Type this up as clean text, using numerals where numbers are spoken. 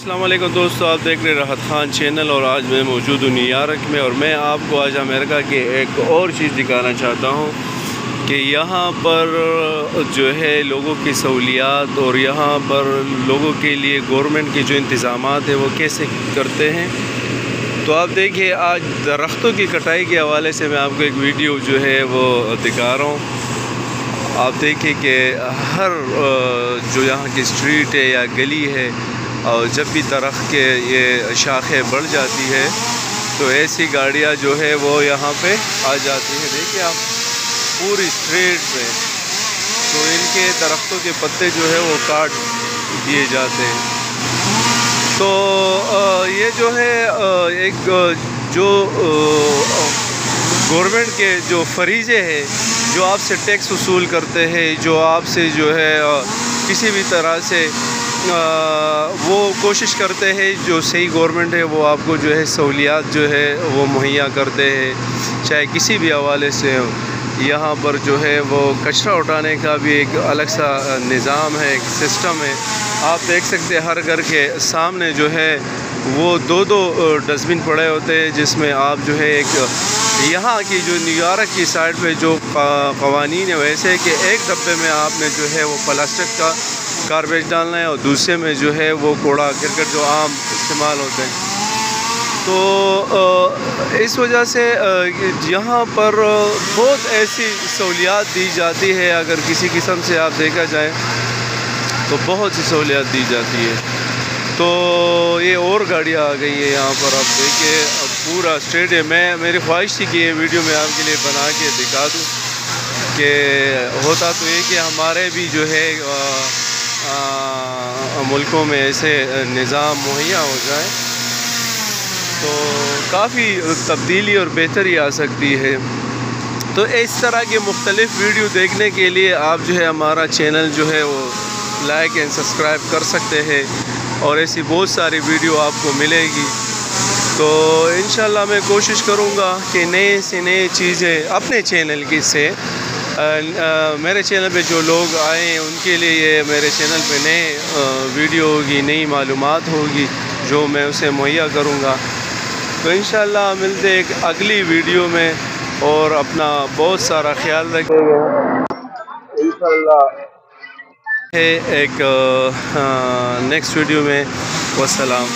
अस्सलाम वालेकुम दोस्तों, आप देख रहे हैं राहत खान चैनल और आज मैं मौजूद हूँ न्यूयॉर्क में। और मैं आपको आज अमेरिका की एक और चीज़ दिखाना चाहता हूँ कि यहाँ पर जो है लोगों की सहूलियात और यहाँ पर लोगों के लिए गवर्नमेंट के जो इंतज़ामात है वो कैसे करते हैं। तो आप देखिए, आज दरख्तों की कटाई के हवाले से मैं आपको एक वीडियो जो है वो दिखा रहा हूँ। आप देखिए कि हर जो यहाँ की स्ट्रीट है या गली है, और जब भी दरख्त के ये शाखें बढ़ जाती है तो ऐसी गाड़ियाँ जो है वो यहाँ पे आ जाती है। देखिए आप पूरी स्ट्रीट में, तो इनके दरख्तों के पत्ते जो है वो काट दिए जाते हैं। तो ये जो है एक जो गवर्नमेंट के जो फरीज़े हैं, जो आपसे टैक्स वसूल करते हैं, जो आपसे जो है किसी भी तरह से वो कोशिश करते हैं जो सही गवर्नमेंट है वो आपको जो है सहूलियात जो है वो मुहैया करते हैं, चाहे किसी भी हवाले से हो। यहाँ पर जो है वो कचरा उठाने का भी एक अलग सा निज़ाम है, एक सिस्टम है। आप देख सकते हैं हर घर के सामने जो है वो दो डस्टबिन पड़े होते हैं, जिसमें आप जो है एक यहाँ की जो न्यूयॉर्क की साइड पे जो कवानीन है वैसे कि एक डब्बे में आपने जो है वो प्लास्टिक का गार्बेज डालना है और दूसरे में जो है वो कूड़ा करकट जो आम इस्तेमाल होते हैं। तो इस वजह से यहाँ पर बहुत ऐसी सहूलियात दी जाती है। अगर किसी किस्म से आप देखा जाए तो बहुत सी सहूलियात दी जाती है। तो ये और गाड़ियाँ आ गई है यहाँ पर, आप देखिए पूरा स्ट्रेट है। मेरी ख्वाहिश थी कि ये वीडियो मैं आपके लिए बना के दिखा दूँ कि होता तो ये कि हमारे भी जो है मुल्कों में ऐसे निज़ाम मुहैया हो जाए तो काफ़ी तब्दीली और बेहतरी आ सकती है। तो इस तरह के मुख्तलिफ़ वीडियो देखने के लिए आप जो है हमारा चैनल जो है वो लाइक एंड सब्सक्राइब कर सकते हैं और ऐसी बहुत सारी वीडियो आपको मिलेगी। तो इंशाल्लाह मैं कोशिश करूँगा कि नए से नए चीज़ें अपने चैनल की से मेरे चैनल पे जो लोग आए हैं उनके लिए ये मेरे चैनल पे नए वीडियो होगी, नई मालूमात होगी जो मैं उसे मुहैया करूँगा। तो इंशाल्लाह मिलते एक अगली वीडियो में और अपना बहुत सारा ख्याल रखिएगा इंशाल्लाह है एक नेक्स्ट वीडियो में। वस्सलाम।